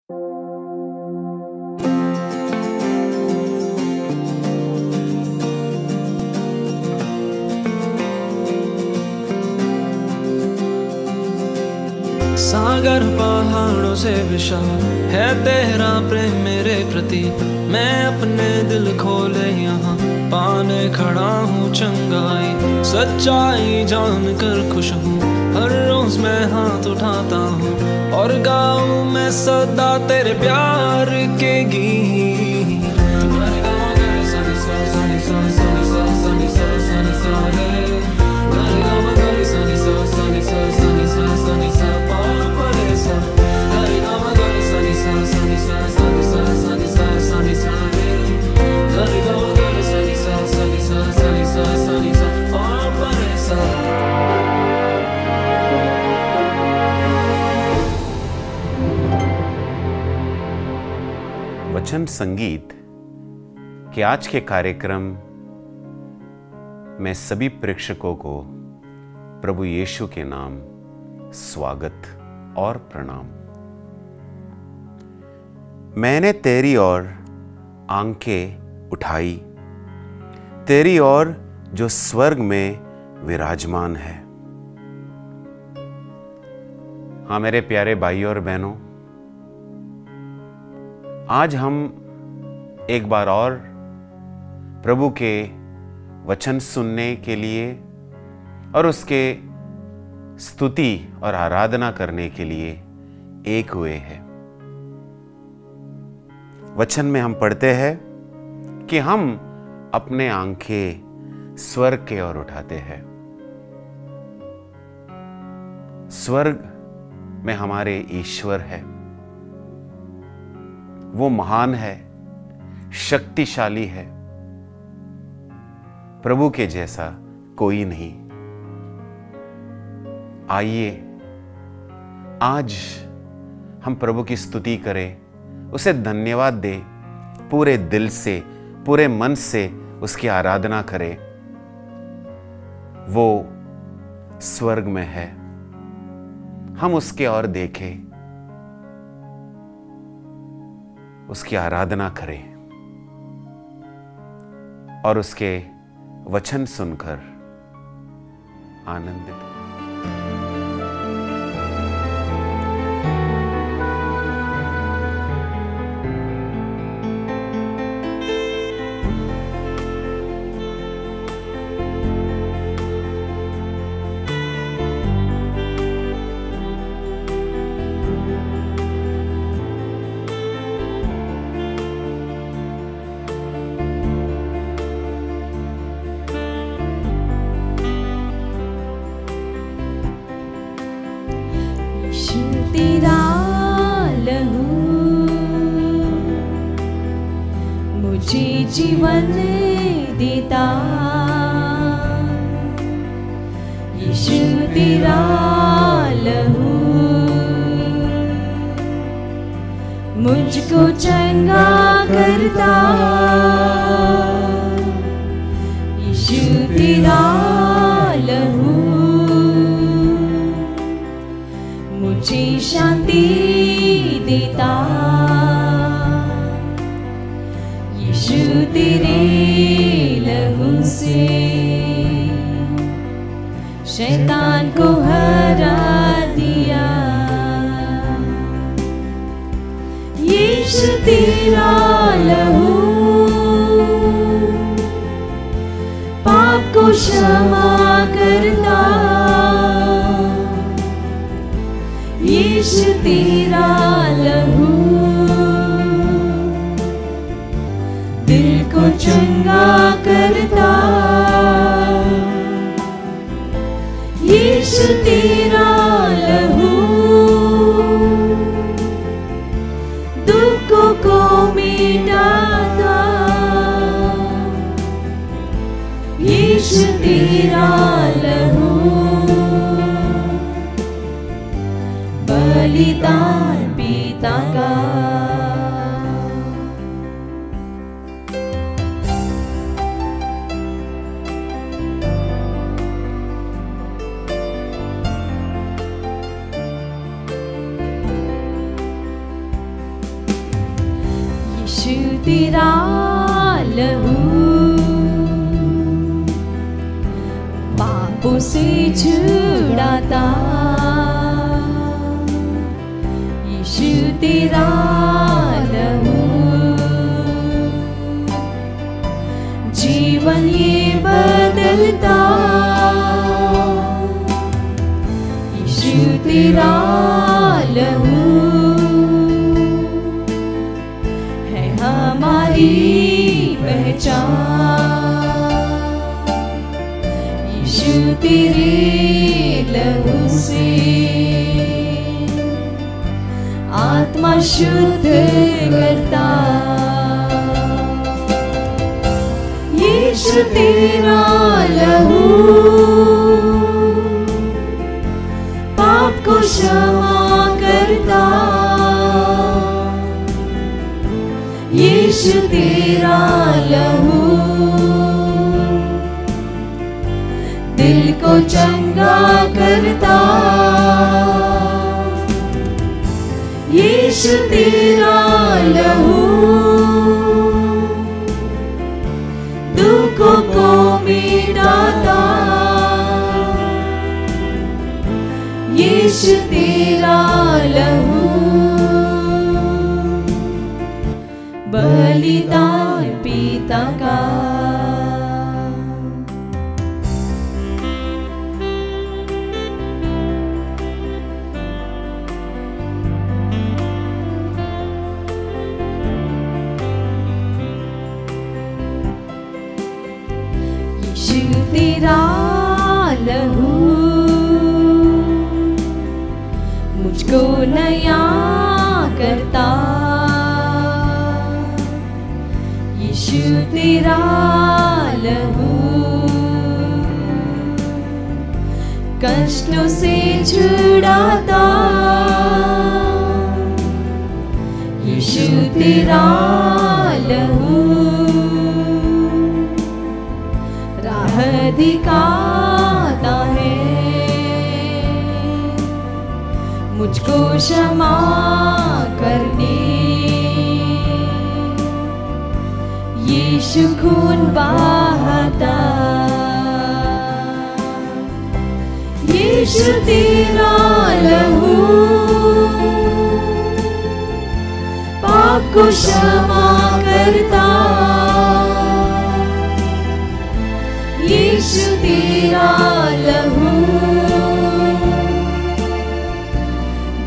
सागर पहाड़ों से विशाल है तेरा प्रेम मेरे प्रति। मैं अपने दिल खोले यहाँ पाने खड़ा हूँ चंगाई। सच्चाई जान कर खुश हूँ, हर रोज मैं हाथ उठाता हूँ और गाऊँ मैं सदा तेरे प्यार के गीत। वचन संगीत के आज के कार्यक्रम में सभी प्रेक्षकों को प्रभु यीशु के नाम स्वागत और प्रणाम। मैंने तेरी ओर आंखें उठाई, तेरी ओर जो स्वर्ग में विराजमान है। हाँ मेरे प्यारे भाइयों और बहनों, आज हम एक बार और प्रभु के वचन सुनने के लिए और उसके स्तुति और आराधना करने के लिए एक हुए हैं। वचन में हम पढ़ते हैं कि हम अपने आंखें स्वर्ग के ओर उठाते हैं। स्वर्ग में हमारे ईश्वर है, वो महान है, शक्तिशाली है, प्रभु के जैसा कोई नहीं। आइए आज हम प्रभु की स्तुति करें, उसे धन्यवाद दें, पूरे दिल से पूरे मन से उसकी आराधना करें। वो स्वर्ग में है, हम उसके ओर देखें, उसकी आराधना करें और उसके वचन सुनकर आनंदित हो। तेरा लहू मुझे जीवन देता, यीशु तेरा लहू मुझको चंगा करता, यीशु तेरा लहू मुझे शांति देता, यीशु तेरे लहू से शैतान को हरा दिया। यीशु तेरा लहू पाप को क्षमा करता, यीशु तेरा लहू दिल को चंगा करता, यीशु तेरा लहू दुखों को मिटाता, यीशु तेरा लहू बलिदान पिता का। यीशु तेरा लहू पापों से छुड़ाता, यीशु तेरा लहू जीवन ये बदलता, यीशु तेरा लहू है हमारी पहचान, यीशु तेरे लहू से आत्मा शुद्ध करता, यीशु तेरा लहू पाप को क्षमा करता, यीशु तेरा लहू दिल को चंगा करता, यीशु तेरा लहू दुखों को मिटाता, यीशु तेरा लहू बलिदान पिता का, यीशु तेरा लहू मुझको नया करता, यीशु तेरा लहू कष्टों से छुड़ाता, यीशु तेरा लहू राह दिखाता है, मुझको क्षमा करने, यीशु खून बहाता, यीशु तेरा लहू पाप को क्षमा करता, यीशु तेरा लहू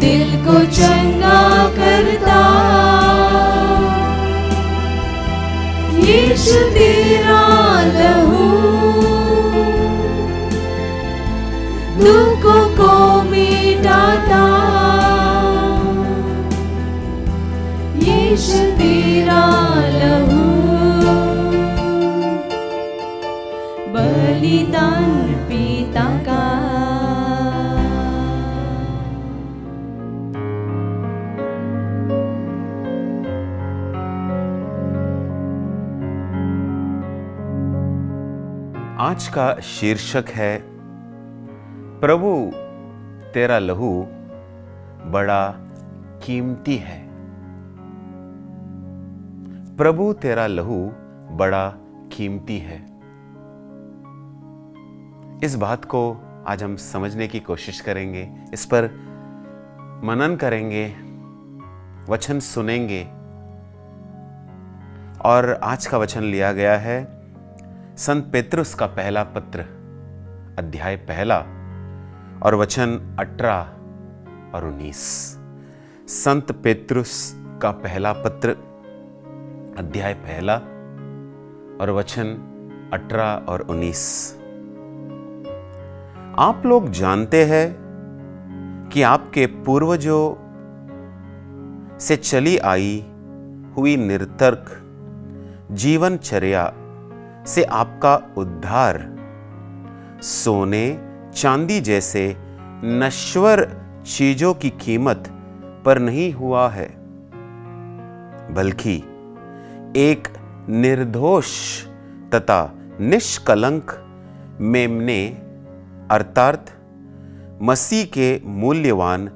दिल को चंगा करता, यीशु तेरा लहू दुखों को मिटाता, यीशु तेरा लहू बलिदान पिता का। आज का शीर्षक है प्रभु तेरा लहू बड़ा कीमती है। प्रभु तेरा लहू बड़ा कीमती है। इस बात को आज हम समझने की कोशिश करेंगे, इस पर मनन करेंगे, वचन सुनेंगे। और आज का वचन लिया गया है संत पेतरुस का पहला पत्र, अध्याय 1 और वचन 18 और 19। संत पेतरुस का पहला पत्र, अध्याय 1 और वचन 18 और 19। आप लोग जानते हैं कि आपके पूर्वजों से चली आई हुई निरर्थक जीवनचर्या से आपका उद्धार सोने चांदी जैसे नश्वर चीजों की कीमत पर नहीं हुआ है, बल्कि एक निर्दोष तथा निष्कलंक मेमने अर्थात मसीह के मूल्यवान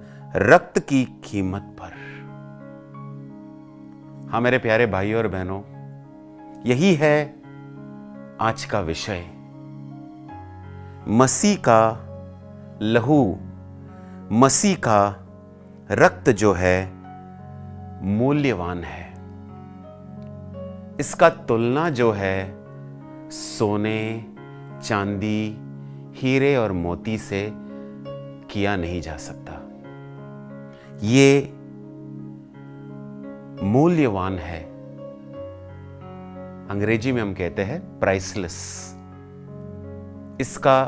रक्त की कीमत पर। हाँ मेरे प्यारे भाइयों और बहनों, यही है आज का विषय। मसीह का लहू, मसीह का रक्त जो है मूल्यवान है। इसका तुलना जो है सोने, चांदी, हीरे और मोती से किया नहीं जा सकता। ये मूल्यवान है। अंग्रेजी में हम कहते हैं प्राइसलेस। इसका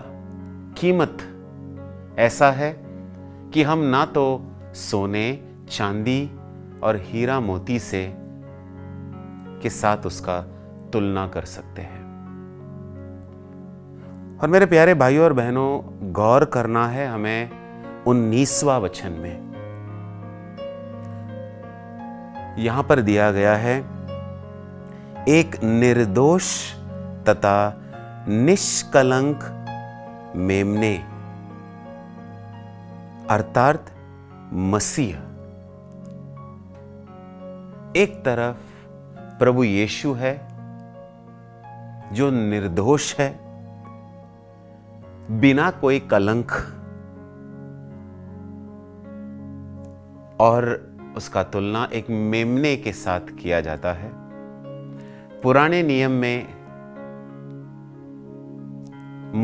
कीमत ऐसा है कि हम ना तो सोने, चांदी और हीरा मोती से के साथ उसका तुलना कर सकते हैं। और मेरे प्यारे भाइयों और बहनों, गौर करना है हमें 19वां वचन में। यहां पर दिया गया है, एक निर्दोष तथा निष्कलंक मेमने अर्थात मसीह। एक तरफ प्रभु यीशु है जो निर्दोष है, बिना कोई कलंक, और उसका तुलना एक मेमने के साथ किया जाता है। पुराने नियम में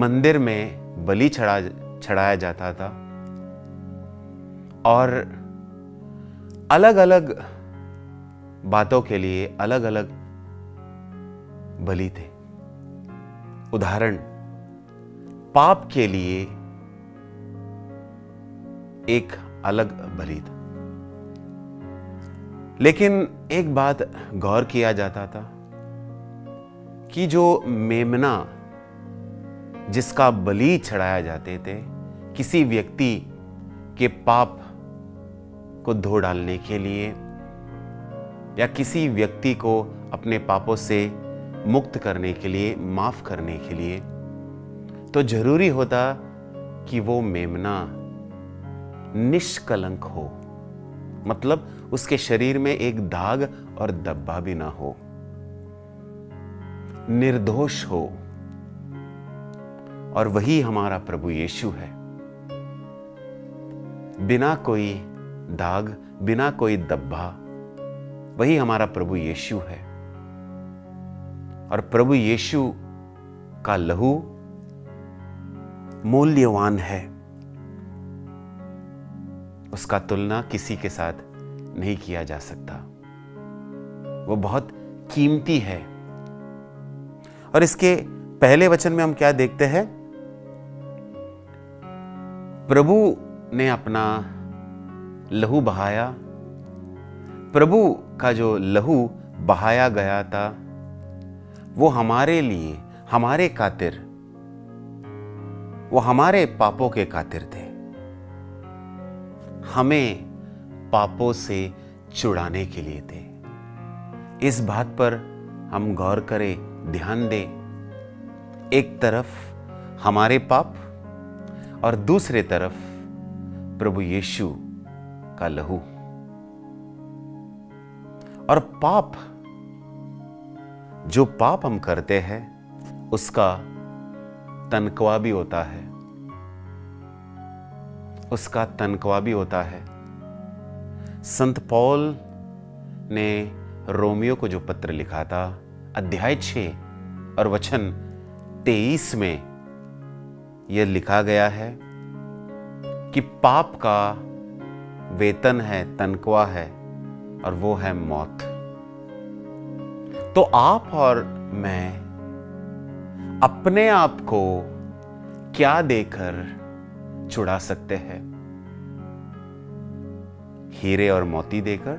मंदिर में बलि चढ़ाया जाता था और अलग अलग बातों के लिए अलग अलग बलि थे। उदाहरण, पाप के लिए एक अलग बलि था। लेकिन एक बात गौर किया जाता था कि जो मेमना जिसका बलि चढ़ाया जाते थे, किसी व्यक्ति के पाप को धो डालने के लिए या किसी व्यक्ति को अपने पापों से मुक्त करने के लिए, माफ करने के लिए, तो जरूरी होता कि वो मेमना निष्कलंक हो, मतलब उसके शरीर में एक दाग और धब्बा भी ना हो, निर्दोष हो। और वही हमारा प्रभु यीशु है, बिना कोई दाग, बिना कोई धब्बा, वही हमारा प्रभु यीशु है। और प्रभु यीशु का लहू मूल्यवान है, उसका तुलना किसी के साथ नहीं किया जा सकता। वो बहुत कीमती है। और इसके पहले वचन में हम क्या देखते हैं? प्रभु ने अपना लहू बहाया। प्रभु का जो लहू बहाया गया था वो हमारे लिए, हमारे खातिर, वो हमारे पापों के खातिर थे, हमें पापों से छुड़ाने के लिए थे। इस बात पर हम गौर करें, ध्यान दें। एक तरफ हमारे पाप और दूसरे तरफ प्रभु यीशु का लहू। और पाप, जो पाप हम करते हैं उसका तनख्वाह भी होता है, उसका तनख्वाह भी होता है। संत पौल ने रोमियो को जो पत्र लिखा था, अध्याय 6 और वचन 23 में यह लिखा गया है कि पाप का वेतन है, तनख्वाह है, और वो है मौत। तो आप और मैं अपने आप को क्या देकर छुड़ा सकते हैं? हीरे और मोती देकर,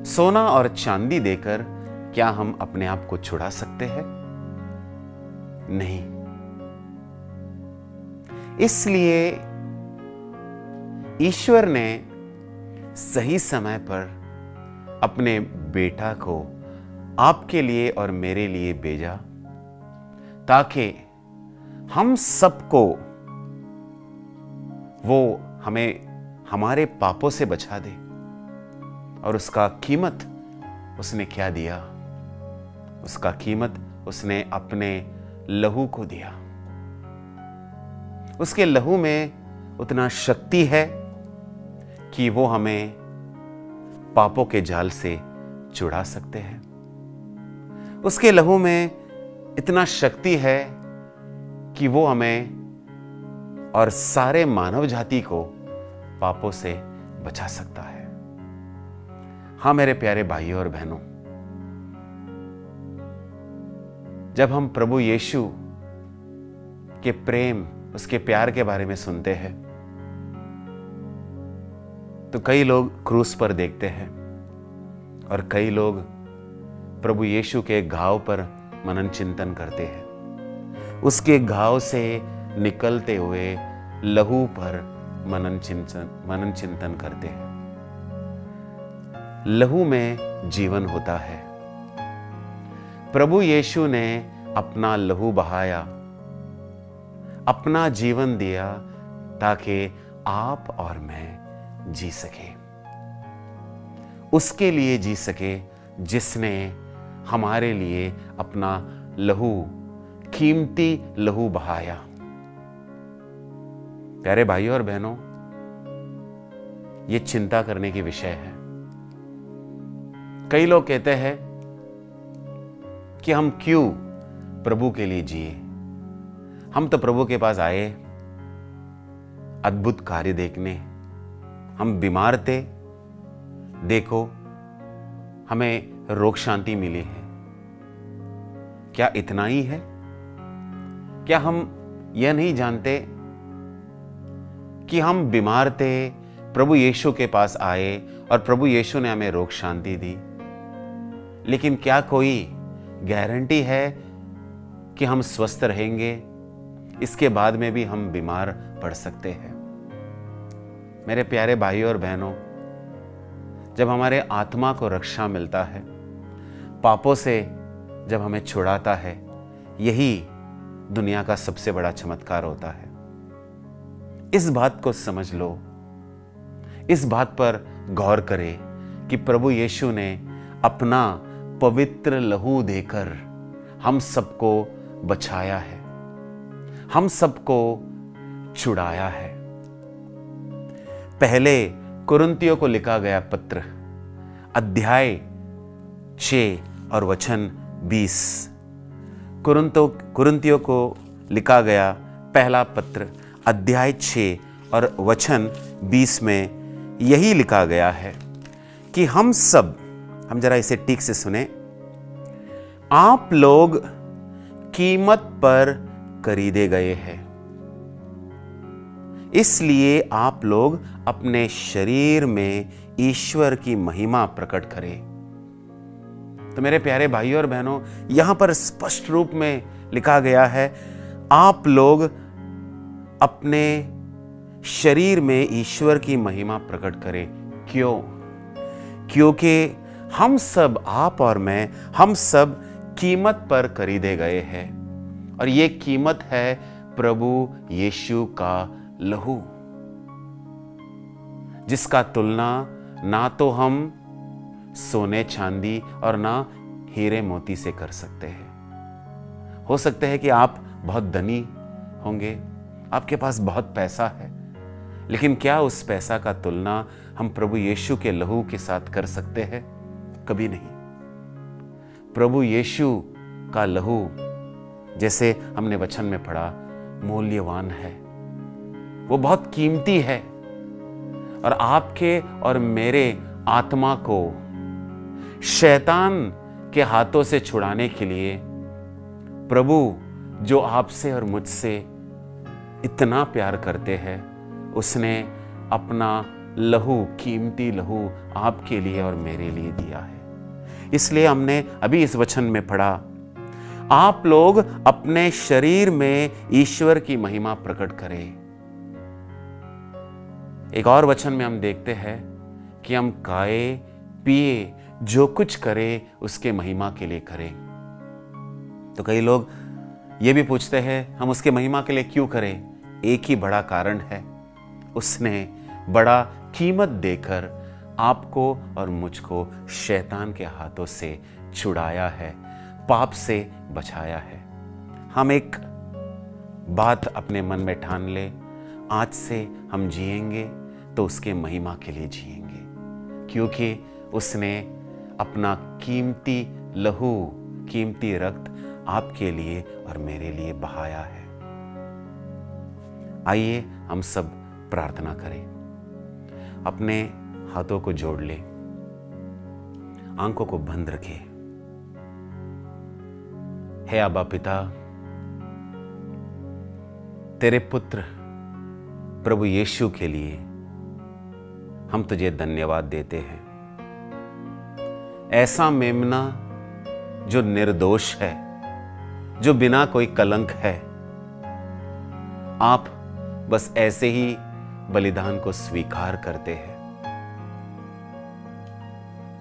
सोना और चांदी देकर क्या हम अपने आप को छुड़ा सकते हैं? नहीं। इसलिए ईश्वर ने सही समय पर अपने बेटा को आपके लिए और मेरे लिए भेजा, ताकि हम सबको वो हमें हमारे पापों से बचा दे, और उसका कीमत उसने क्या दिया? उसका कीमत उसने अपने लहू को दिया। उसके लहू में उतना शक्ति है कि वो हमें पापों के जाल से छुड़ा सकते हैं। उसके लहू में इतना शक्ति है कि वो हमें और सारे मानव जाति को पापों से बचा सकता है। हाँ मेरे प्यारे भाइयों और बहनों, जब हम प्रभु यीशु के प्रेम, उसके प्यार के बारे में सुनते हैं तो कई लोग क्रूस पर देखते हैं और कई लोग प्रभु यीशु के घाव पर मनन चिंतन करते हैं। उसके घाव से निकलते हुए लहू पर मनन चिंतन करते हैं। लहू में जीवन होता है। प्रभु यीशु ने अपना लहू बहाया, अपना जीवन दिया ताकि आप और मैं जी सके। उसके लिए जी सके जिसने हमारे लिए अपना लहू, कीमती लहू बहाया। प्यारे भाइयों और बहनों, ये चिंता करने की विषय है। कई लोग कहते हैं कि हम क्यों प्रभु के लिए जिए? हम तो प्रभु के पास आए अद्भुत कार्य देखने। हम बीमार थे, देखो हमें रोग शांति मिली है। क्या इतना ही है? क्या हम यह नहीं जानते कि हम बीमार थे, प्रभु यीशु के पास आए और प्रभु यीशु ने हमें रोग शांति दी? लेकिन क्या कोई गारंटी है कि हम स्वस्थ रहेंगे? इसके बाद में भी हम बीमार पड़ सकते हैं। मेरे प्यारे भाइयों और बहनों, जब हमारे आत्मा को रक्षा मिलता है, पापों से जब हमें छुड़ाता है, यही दुनिया का सबसे बड़ा चमत्कार होता है। इस बात को समझ लो, इस बात पर गौर करें कि प्रभु यीशु ने अपना पवित्र लहू देकर हम सबको बचाया है, हम सबको छुड़ाया है। पहले कुरिन्थियों को लिखा गया पत्र, अध्याय 6 और वचन 20। कुरिन्थियों को लिखा गया पहला पत्र, अध्याय 6 और वचन 20 में यही लिखा गया है कि हम जरा इसे ठीक से सुने। आप लोग कीमत पर खरीदे गए हैं, इसलिए आप लोग अपने शरीर में ईश्वर की महिमा प्रकट करें। तो मेरे प्यारे भाइयों और बहनों, यहां पर स्पष्ट रूप में लिखा गया है, आप लोग अपने शरीर में ईश्वर की महिमा प्रकट करें। क्यों? क्योंकि हम सब, आप और मैं, हम सब कीमत पर खरीदे गए हैं और ये कीमत है प्रभु यीशु का लहू, जिसका तुलना ना तो हम सोने चांदी और ना हीरे मोती से कर सकते हैं। हो सकता है कि आप बहुत धनी होंगे, आपके पास बहुत पैसा है, लेकिन क्या उस पैसा का तुलना हम प्रभु यीशु के लहू के साथ कर सकते हैं? कभी नहीं। प्रभु यीशु का लहू, जैसे हमने वचन में पढ़ा, मूल्यवान है, वो बहुत कीमती है और आपके और मेरे आत्मा को शैतान के हाथों से छुड़ाने के लिए प्रभु, जो आपसे और मुझसे इतना प्यार करते हैं, उसने अपना लहू, कीमती लहू आपके लिए और मेरे लिए दिया है। इसलिए हमने अभी इस वचन में पढ़ा, आप लोग अपने शरीर में ईश्वर की महिमा प्रकट करें। एक और वचन में हम देखते हैं कि हम खाए पिए, जो कुछ करें उसके महिमा के लिए करें। तो कई लोग ये भी पूछते हैं, हम उसके महिमा के लिए क्यों करें? एक ही बड़ा कारण है, उसने बड़ा कीमत देकर आपको और मुझको शैतान के हाथों से छुड़ाया है, पाप से बचाया है। हम एक बात अपने मन में ठान ले, आज से हम जिएंगे तो उसके महिमा के लिए जिएंगे, क्योंकि उसने अपना कीमती लहू, कीमती रक्त आपके लिए और मेरे लिए बहाया है। आइए हम सब प्रार्थना करें। अपने हाथों को जोड़ ले, आंखों को बंद रखे। हे अब्बा पिता, तेरे पुत्र प्रभु यीशु के लिए हम तुझे धन्यवाद देते हैं। ऐसा मेमना जो निर्दोष है, जो बिना कोई कलंक है, आप बस ऐसे ही बलिदान को स्वीकार करते हैं।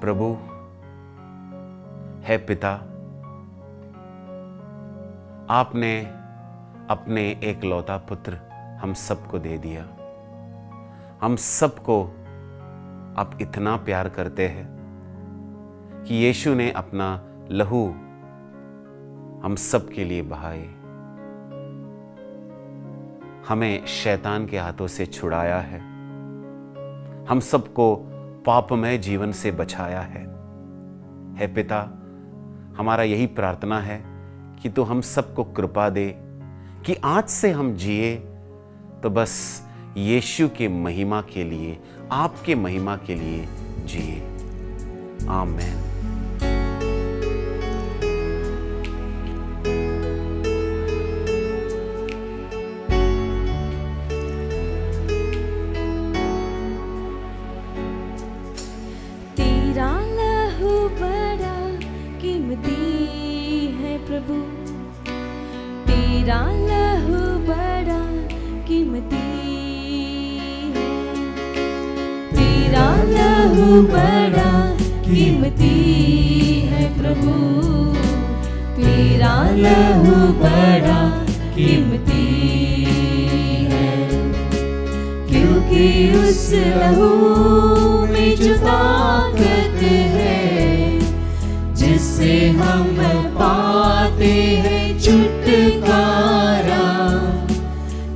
प्रभु है पिता, आपने अपने एकलौता पुत्र हम सबको दे दिया। हम सबको आप इतना प्यार करते हैं कि यीशु ने अपना लहू हम सब के लिए बहाए, हमें शैतान के हाथों से छुड़ाया है, हम सबको पापमय जीवन से बचाया है। हे पिता, हमारा यही प्रार्थना है कि तू हम सबको कृपा दे कि आज से हम जिए तो बस यीशु के महिमा के लिए, आपके महिमा के लिए जिए। आमीन। तेरा लहू बड़ा कीमती है प्रभु, तेरा लहू बड़ा कीमती है, तेरा लहू बड़ा कीमती है प्रभु, तेरा लहू बड़ा कीमती है, क्योंकि उस लहू में जो ताकत है, जिससे हम पाते हैं छुटकारा,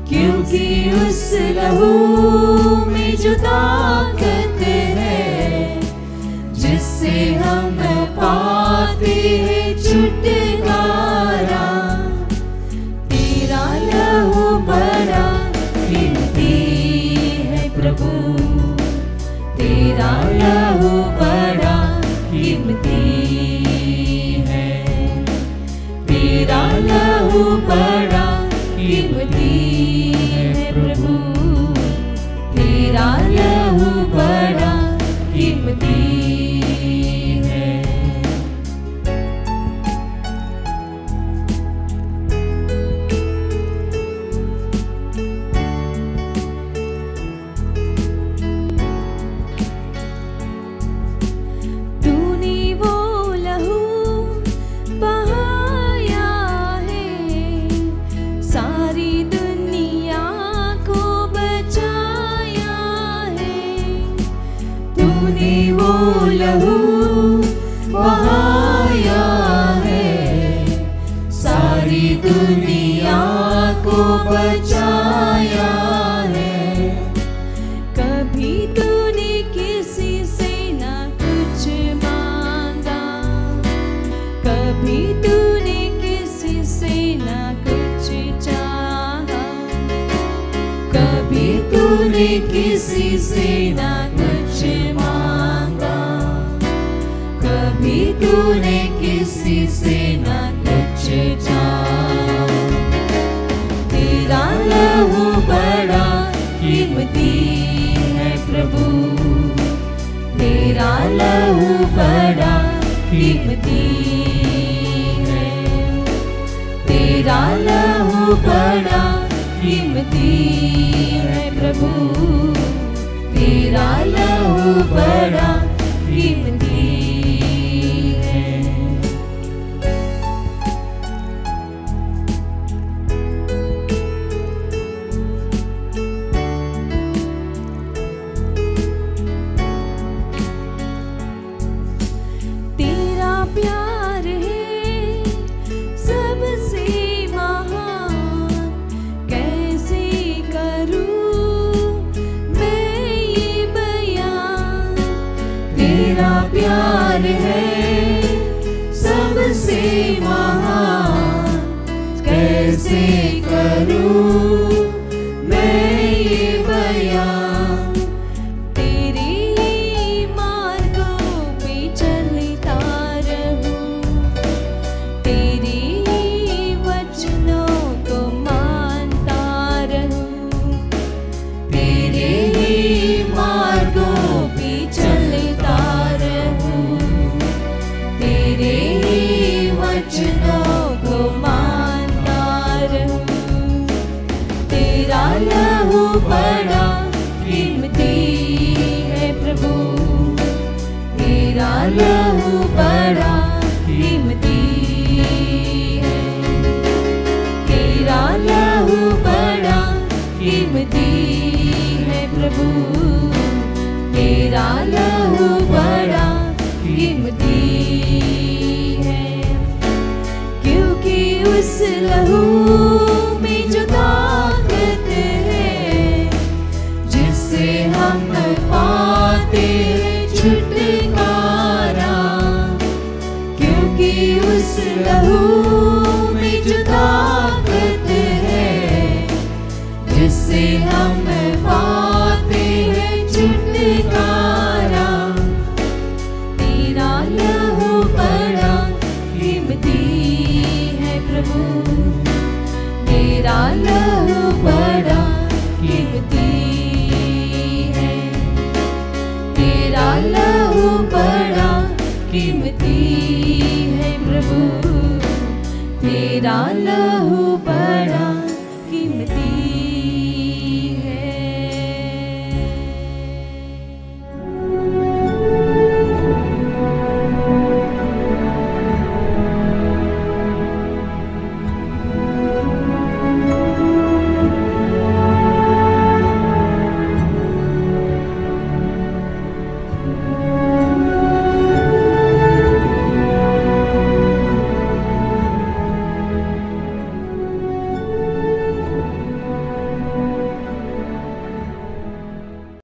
क्योंकि उस लहू में जो ताकत है, जिससे हम पाते हैं छुटकारा, तेरा लहू बड़ा कीमती है प्रभु, तेरा लहू बड़ा कीमती है, तेरा लहू बड़ा कीमती है प्रभु, तेरा लहू बड़ा कीमती है। तूने वो लहू बहाया है, सारी दुनिया को बचाया है, तूने वो लहू बहाया है, सारी दुनिया को बचाया है, कभी तूने किसी से ना कुछ मांगा, कभी तूने किसी से ना कुछ चाहा, कभी तूने किसी से ना कुछ मांगा, कभी तूने किसी से ना कुछ चाहा, तेरा लहू बड़ा कीमती है प्रभु, तेरा लहू बड़ा कीमती है, तेरा लहू बड़ा कीमती है प्रभु, तेरा लहू बड़ा कीमती है। तेरा प्यार है सबसे महान, कैसे करूं मैं ये बयां। तेरे मार्गों पे चलता रहूं, तेरे वचनों को मानता रहूं, तेरे मार्गों पे चलता रहूं, तेरे वचनों को मानता रहूं। तेरा लहू बड़ा कीमती है प्रभु, तेरा लहू बड़ा कीमती है, तेरा लहू बड़ा कीमती है प्रभु, तेरा लहू बड़ा कीमती है। क्योंकि उस लहू में जो ताकत है, जिससे हम पाते छुटकारा, क्योंकि उस लहू में जो ताकत है, जिससे हम पाते छुटकारा। तेरा लहू बड़ा कीमती है प्रभु, तेरा लहू बड़ा कीमती है, तेरा लहू बड़ा कीमती है प्रभु, तेरा लहू बड़ा